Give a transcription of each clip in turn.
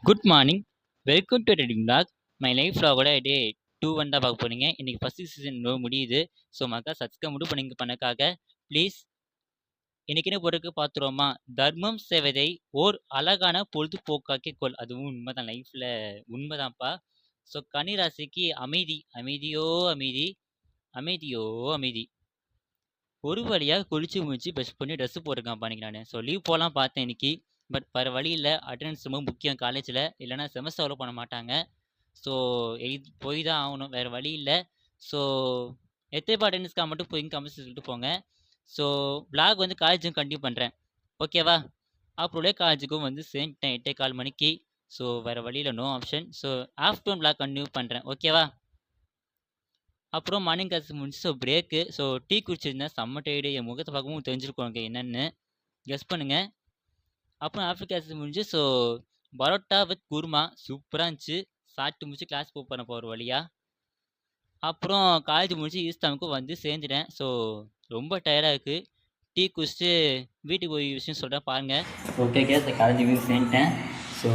Good morning. Welcome to reading blog. My life vlogோட day 2 வந்து தான் பார்க்க போறீங்க. இன்னைக்கு ஃபர்ஸ்ட் சீசன் முடியுது. ஸோ மக்கா சப்ஸ்கிரைப் மட்டும் பண்ணிங்க பண்ணக்காக ப்ளீஸ். இன்னைக்குன்னு பொருட்கு பார்த்துருவோமா? தர்மம் செய்வதை ஓர் அழகான பொழுதுபோக்காக்கிக் கொள். அதுவும் உண்மைதான், லைஃப்ல உண்மைதான்ப்பா. ஸோ கன்னி ராசிக்கு அமைதி, அமைதியோ அமைதி, அமைதியோ அமைதி. ஒரு வழியா குளிச்சு முடிச்சு ப்ரஷ் பண்ணி ட்ரெஸ் போட்டிருக்கான்ப்பா இன்னைக்கு நான். ஸோ லீவ் போகலாம் பார்த்தேன் இன்னைக்கு. பட் வேறு வழி இல்லை, அட்டெண்டன்ஸ் ரொம்ப முக்கியம் காலேஜில். இல்லைன்னா செமஸ்டர் அவ்வளோ பண்ண மாட்டாங்க. ஸோ போய் தான் ஆகணும், வேறு வழி இல்லை. ஸோ எத்தேப்பா அட்டெண்டன்ஸ்க்காக மட்டும் போய் கமெண்ட்ஸ் சொல்லிட்டு போங்க. ஸோ vlog வந்து காலேஜும் கண்டினியூ பண்ணுறேன், ஓகேவா? அப்புறம் காலேஜுக்கும் வந்து சேர்ந்துட்டேன் 8:15 மணிக்கு. ஸோ வேறு வழியில் no option. So afternoon vlog continue பண்ணுறேன், ஓகேவா? அப்புறம் மார்னிங் கிளாஸ் முடிஞ்சு ஸோ பிரேக்கு. ஸோ டீ குடிச்சிருந்தேன், செம்ம டயர்டு. என் முகத்தை பார்க்கவும் தெரிஞ்சிருக்கும் எனக்கு என்னென்னு கெஸ் பண்ணுங்க. அப்புறம் ஆஃப்டர் கிளாஸ் முடிஞ்சு ஸோ பரோட்டா வித் குருமா சூப்பராக இருந்துச்சு. சாப்பிட்டு முடிச்சு கிளாஸ் போகிறேன் போகிற வழியா. அப்புறம் காலேஜ் முடிச்சு ஈஸ்டாமுக்கும் வந்து சேர்ந்துட்டேன். ஸோ ரொம்ப டயர்டாக இருக்குது. டீ குடிச்சிட்டு வீட்டுக்கு போய் விஷயம் சொல்கிறேன் பாருங்கள். ஓகே கேஸ், காலேஜுக்கு சேர்ந்துட்டேன். ஸோ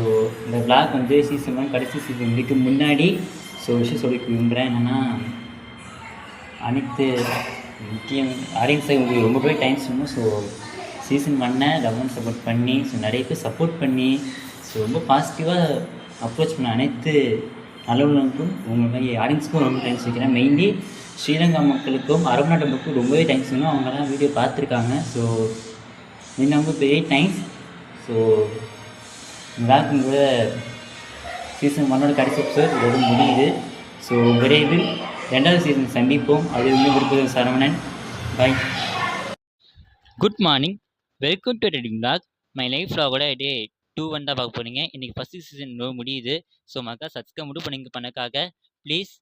இந்த vlog வந்து சீசன் 1 கடைசி சீசன் இதுக்கு முன்னாடி ஸோ விஷயம் சொல்லி விரும்புகிறேன். என்னென்னா அனைத்து முக்கியம் ஆடியன்ஸை உங்களுக்கு ரொம்பவே டைம் சொல்லணும். ஸோ சீசன் 1 கவர்மெண்ட் சப்போர்ட் பண்ணி ஸோ நிறைய பேர் சப்போர்ட் பண்ணி ஸோ ரொம்ப பாசிட்டிவாக அப்ரோச் பண்ண அனைத்து நல்லவங்களுக்கும் உங்களுக்கு ஆடியன்ஸுக்கும் ரொம்ப தேங்க்ஸ் வைக்கிறேன். மெயின்லி ஸ்ரீலங்கா மக்களுக்கும் அரபு நாட்டு மக்களுக்கும் ரொம்பவே தேங்க்ஸ் சொல்லணும். அவங்களாம் வீடியோ பார்த்துருக்காங்க. ஸோ இன்னும் பெரிய தேங்க்ஸ். ஸோ விழாக்கும் கூட சீசன் 1 கடைசி எபிசோட் இதோடு முடியுது. ஸோ விரைவில் 2வது சீசன் சந்திப்போம். அது இன்னும் கொடுப்பது Saravanan. Bye. Good morning. Welcome to reading blog. My life vlogோட டே 2 வந்து தான் பார்க்க போறீங்க. இன்னைக்கு ஃபர்ஸ்ட் சீசன் முடியுது. ஸோ மக்கா சப்ஸ்கிரைப் மட்டும் பண்ணிங்க பண்ணக்காக ப்ளீஸ்.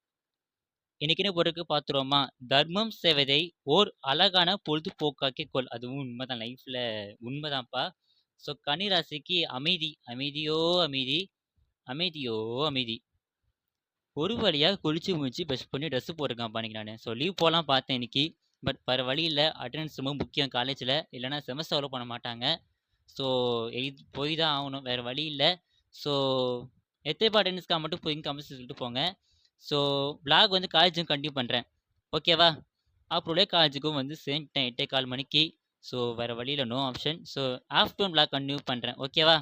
இன்னைக்குன்னு பொருட்கு பார்த்துருவோமா? தர்மம் செய்வதை ஓர் அழகான பொழுதுபோக்காக்கிக் கொள். அதுவும் உண்மைதான், லைஃப்ல உண்மைதான்ப்பா. ஸோ கன்னி ராசிக்கு அமைதி, அமைதியோ அமைதி, அமைதியோ அமைதி. ஒரு வழியா குளிச்சு முடிச்சு ப்ரஷ் பண்ணி ட்ரெஸ் போட்டிருக்கான்ப்பா இன்னைக்கு நான். ஸோ லீவ் போகலாம் பார்த்தேன் இன்னைக்கு. பட் வேறு வழி இல்லை, அட்டெண்டன்ஸ் ரொம்ப முக்கியம் காலேஜில். இல்லைன்னா செமஸ்டர் அவ்வளோ பண்ண மாட்டாங்க. ஸோ போய் தான் ஆகணும், வேறு வழி இல்லை. ஸோ எத்தேப்பா அட்டெண்டன்ஸ்க்காக மட்டும் போய் கமெண்ட்ஸ் சொல்லிட்டு போங்க. ஸோ vlog வந்து காலேஜும் கண்டினியூ பண்ணுறேன், ஓகேவா? அப்புறம் காலேஜுக்கும் வந்து சேர்ந்துட்டேன் 8:15 மணிக்கு. ஸோ வேறு வழியில் no option. So afternoon vlog continue பண்ணுறேன், ஓகேவா?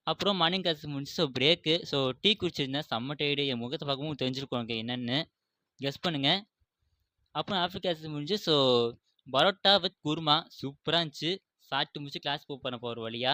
அப்புறம் மார்னிங் கிளாஸ் முடிஞ்சு ஸோ பிரேக்கு. ஸோ டீ குடிச்சிருந்தேன், செம்ம டயர்டு. என் முகத்தை பார்க்கவும் தெரிஞ்சிருக்கும் எனக்கு என்னென்னு கெஸ் பண்ணுங்க. அப்புறம் ஆஃப்டர் கிளாஸ் முடிஞ்சு ஸோ பரோட்டா வித் குருமா சூப்பராக இருந்துச்சு. சாப்பிட்டு முடிச்சு கிளாஸ் போகிறேன் போகிற வழியா.